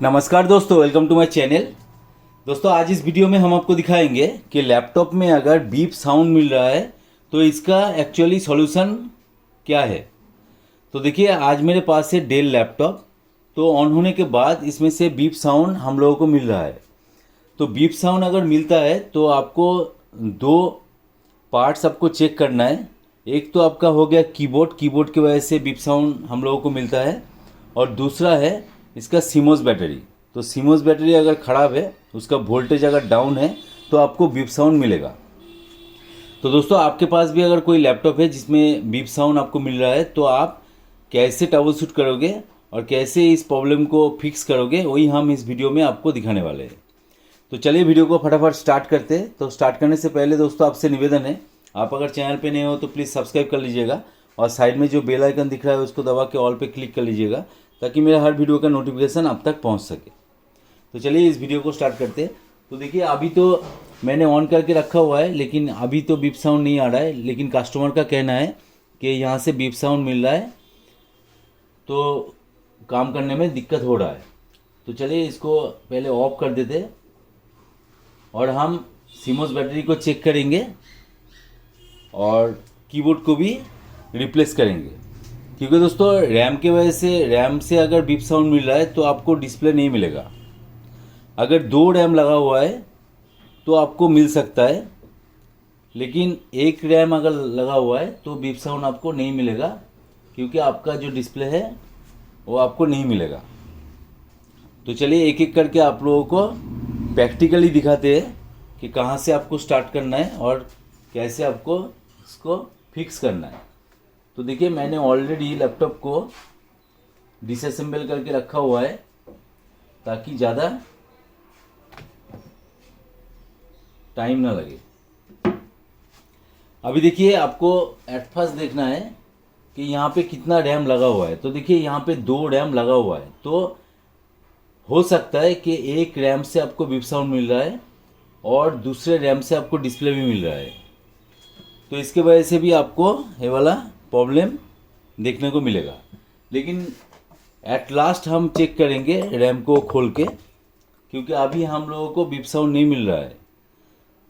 नमस्कार दोस्तों, welcome to my channel. दोस्तों, आज इस वीडियो में हम आपको दिखाएंगे कि लैपटॉप में अगर बीप साउंड मिल रहा है तो इसका एक्चुअली सॉल्यूशन क्या है। तो देखिए, आज मेरे पास है डेल लैपटॉप। तो ऑन होने के बाद इसमें से बीप साउंड हम लोगों को मिल रहा है। तो बीप साउंड अगर मिलता है तो आपको दो पार्ट्स आपको चेक करना है। एक तो आपका हो गया कीबोर्ड, कीबोर्ड की वजह से बीप साउंड हम लोगों को मिलता है। और दूसरा है इसका सीमोस बैटरी। तो सीमोस बैटरी अगर ख़राब है, उसका वोल्टेज अगर डाउन है तो आपको बीप साउंड मिलेगा। तो दोस्तों, आपके पास भी अगर कोई लैपटॉप है जिसमें बीप साउंड आपको मिल रहा है तो आप कैसे ट्रबल शूट करोगे और कैसे इस प्रॉब्लम को फिक्स करोगे, वही हम इस वीडियो में आपको दिखाने वाले हैं। तो चलिए वीडियो को फटाफट स्टार्ट करते हैं। तो स्टार्ट करने से पहले दोस्तों आपसे निवेदन है, आप अगर चैनल पे नए हो तो प्लीज़ सब्सक्राइब कर लीजिएगा और साइड में जो बेल आइकन दिख रहा है उसको दबा के ऑल पे क्लिक कर लीजिएगा ताकि मेरा हर वीडियो का नोटिफिकेशन आप तक पहुंच सके। तो चलिए इस वीडियो को स्टार्ट करते हैं। तो देखिए, अभी तो मैंने ऑन करके रखा हुआ है लेकिन अभी तो बीप साउंड नहीं आ रहा है, लेकिन कस्टमर का कहना है कि यहाँ से बीप साउंड मिल रहा है तो काम करने में दिक्कत हो रहा है। तो चलिए इसको पहले ऑफ कर देते हैं और हम सीमोस बैटरी को चेक करेंगे और कीबोर्ड को भी रिप्लेस करेंगे। क्योंकि दोस्तों, रैम से अगर बीप साउंड मिल रहा है तो आपको डिस्प्ले नहीं मिलेगा। अगर दो रैम लगा हुआ है तो आपको मिल सकता है, लेकिन एक रैम अगर लगा हुआ है तो बीप साउंड आपको नहीं मिलेगा, क्योंकि आपका जो डिस्प्ले है वो आपको नहीं मिलेगा। तो चलिए एक एक करके आप लोगों को प्रैक्टिकली दिखाते हैं कि कहाँ से आपको स्टार्ट करना है और कैसे आपको इसको फिक्स करना है। तो देखिए, मैंने ऑलरेडी लैपटॉप को डिसअसेंबल करके रखा हुआ है ताकि ज़्यादा टाइम ना लगे। अभी देखिए, आपको एट फर्स्ट देखना है कि यहाँ पे कितना रैम लगा हुआ है। तो देखिए, यहाँ पे दो रैम लगा हुआ है, तो हो सकता है कि एक रैम से आपको बीप साउंड मिल रहा है और दूसरे रैम से आपको डिस्प्ले भी मिल रहा है। तो इसके वजह से भी आपको ये वाला प्रॉब्लम देखने को मिलेगा। लेकिन एट लास्ट हम चेक करेंगे रैम को खोल के, क्योंकि अभी हम लोगों को बीप साउंड नहीं मिल रहा है।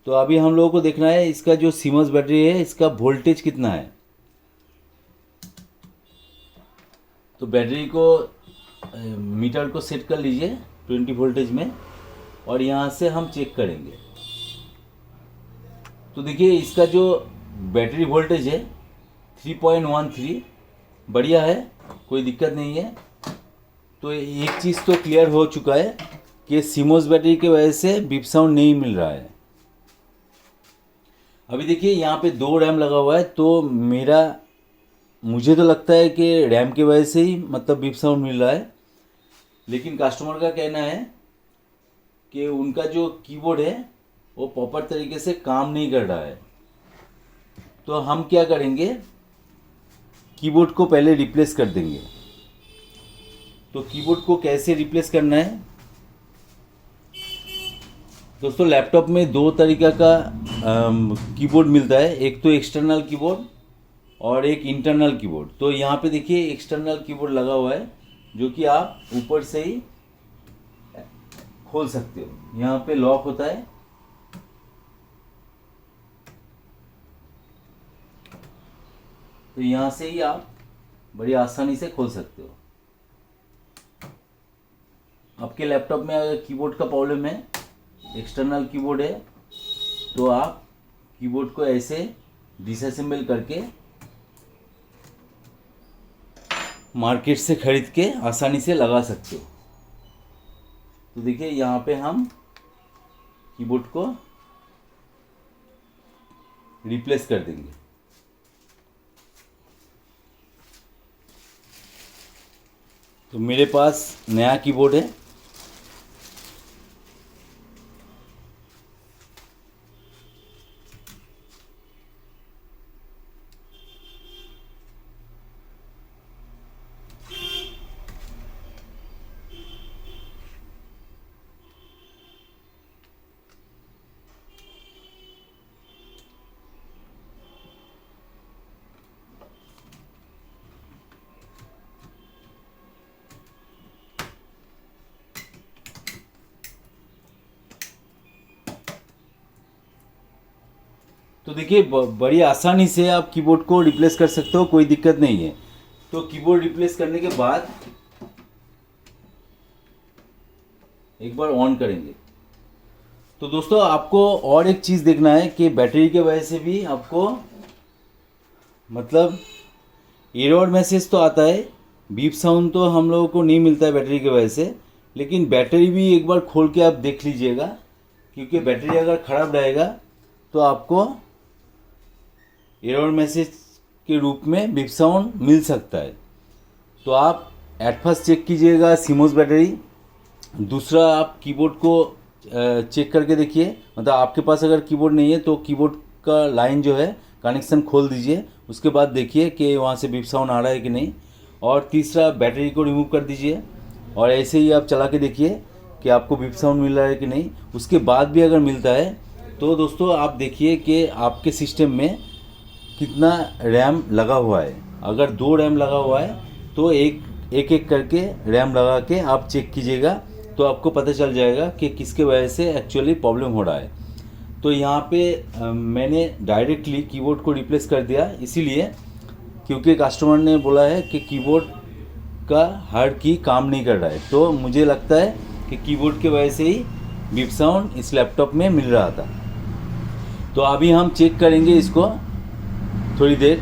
तो अभी हम लोगों को देखना है इसका जो सीमोस बैटरी है इसका वोल्टेज कितना है। तो बैटरी को मीटर को सेट कर लीजिए 20 वोल्टेज में और यहाँ से हम चेक करेंगे। तो देखिए, इसका जो बैटरी वोल्टेज है 3.13 बढ़िया है, कोई दिक्कत नहीं है। तो एक चीज़ तो क्लियर हो चुका है कि सीमोस बैटरी की वजह से बीप साउंड नहीं मिल रहा है। अभी देखिए, यहाँ पे दो रैम लगा हुआ है, तो मुझे तो लगता है कि रैम की वजह से ही मतलब बीप साउंड मिल रहा है। लेकिन कस्टमर का कहना है कि उनका जो कीबोर्ड है वो प्रॉपर तरीके से काम नहीं कर रहा है। तो हम क्या करेंगे, कीबोर्ड को पहले रिप्लेस कर देंगे। तो कीबोर्ड को कैसे रिप्लेस करना है दोस्तों, लैपटॉप में दो तरीका का कीबोर्ड मिलता है। एक तो एक्सटर्नल कीबोर्ड और एक इंटरनल कीबोर्ड। तो यहाँ पे देखिए एक्सटर्नल कीबोर्ड लगा हुआ है जो कि आप ऊपर से ही खोल सकते हो। यहाँ पे लॉक होता है। तो यहाँ से ही आप बड़ी आसानी से खोल सकते हो। आपके लैपटॉप में अगर कीबोर्ड का प्रॉब्लम है, एक्सटर्नल कीबोर्ड है, तो आप कीबोर्ड को ऐसे डिसअसेंबल करके मार्केट से खरीद के आसानी से लगा सकते हो। तो देखिए, यहाँ पे हम कीबोर्ड को रिप्लेस कर देंगे। तो मेरे पास नया कीबोर्ड है। तो देखिए बड़ी आसानी से आप कीबोर्ड को रिप्लेस कर सकते हो, कोई दिक्कत नहीं है। तो कीबोर्ड रिप्लेस करने के बाद एक बार ऑन करेंगे। तो दोस्तों आपको और एक चीज़ देखना है कि बैटरी के वजह से भी आपको मतलब एरर मैसेज तो आता है, बीप साउंड तो हम लोगों को नहीं मिलता है बैटरी की वजह से, लेकिन बैटरी भी एक बार खोल के आप देख लीजिएगा, क्योंकि बैटरी अगर ख़राब रहेगा तो आपको एरर मैसेज के रूप में बीप साउंड मिल सकता है। तो आप एट फर्स्ट चेक कीजिएगा सीमोस बैटरी। दूसरा आप कीबोर्ड को चेक करके देखिए, मतलब आपके पास अगर कीबोर्ड नहीं है तो कीबोर्ड का लाइन जो है कनेक्शन खोल दीजिए, उसके बाद देखिए कि वहाँ से बीप साउंड आ रहा है कि नहीं। और तीसरा बैटरी को रिमूव कर दीजिए और ऐसे ही आप चला के देखिए कि आपको बीप साउंड मिल रहा है कि नहीं। उसके बाद भी अगर मिलता है तो दोस्तों आप देखिए कि आपके सिस्टम में कितना रैम लगा हुआ है। अगर 2 रैम लगा हुआ है तो एक करके रैम लगा के आप चेक कीजिएगा, तो आपको पता चल जाएगा कि किसके वजह से एक्चुअली प्रॉब्लम हो रहा है। तो यहाँ पे मैंने डायरेक्टली कीबोर्ड को रिप्लेस कर दिया, इसीलिए क्योंकि कस्टमर ने बोला है कि कीबोर्ड का हर की काम नहीं कर रहा है। तो मुझे लगता है कि कीबोर्ड के वजह से ही बीप साउंड इस लैपटॉप में मिल रहा था। तो अभी हम चेक करेंगे इसको थोड़ी देर,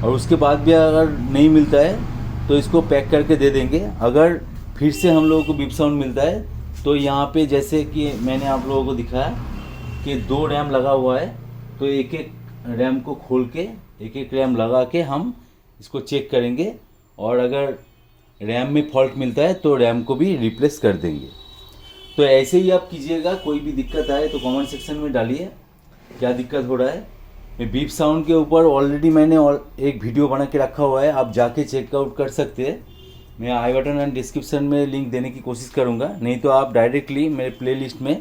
और उसके बाद भी अगर नहीं मिलता है तो इसको पैक करके दे देंगे। अगर फिर से हम लोगों को बीप साउंड मिलता है तो यहाँ पे जैसे कि मैंने आप लोगों को दिखाया कि 2 रैम लगा हुआ है, तो एक एक रैम को खोल के एक एक रैम लगा के हम इसको चेक करेंगे, और अगर रैम में फॉल्ट मिलता है तो रैम को भी रिप्लेस कर देंगे। तो ऐसे ही आप कीजिएगा। कोई भी दिक्कत आए तो कमेंट सेक्शन में डालिए क्या दिक्कत हो रहा है। मैं बीप साउंड के ऊपर ऑलरेडी मैंने एक वीडियो बना के रखा हुआ है, आप जाके चेकआउट कर सकते हैं। मैं आई बटन एंड डिस्क्रिप्शन में लिंक देने की कोशिश करूँगा, नहीं तो आप डायरेक्टली मेरे प्लेलिस्ट में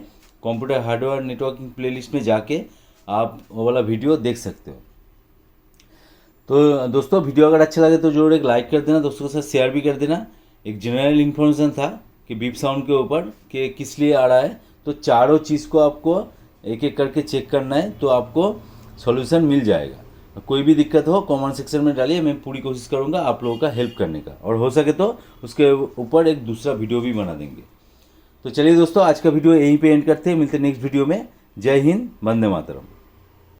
कंप्यूटर हार्डवेयर नेटवर्किंग प्लेलिस्ट में जाके आप वो वाला वीडियो देख सकते हो। तो दोस्तों वीडियो अगर अच्छा लगे तो जरूर एक लाइक कर देना, दोस्तों के साथ शेयर भी कर देना। एक जनरल इन्फॉर्मेशन था कि बीप साउंड के ऊपर कि किस लिए आ रहा है, तो चारों चीज़ को आपको एक एक करके चेक करना है, तो आपको सॉल्यूशन मिल जाएगा। कोई भी दिक्कत हो कमेंट सेक्शन में डालिए, मैं पूरी कोशिश करूँगा आप लोगों का हेल्प करने का, और हो सके तो उसके ऊपर एक दूसरा वीडियो भी बना देंगे। तो चलिए दोस्तों आज का वीडियो यहीं पे एंड करते हैं, मिलते हैं नेक्स्ट वीडियो में। जय हिंद, वंदे मातरम।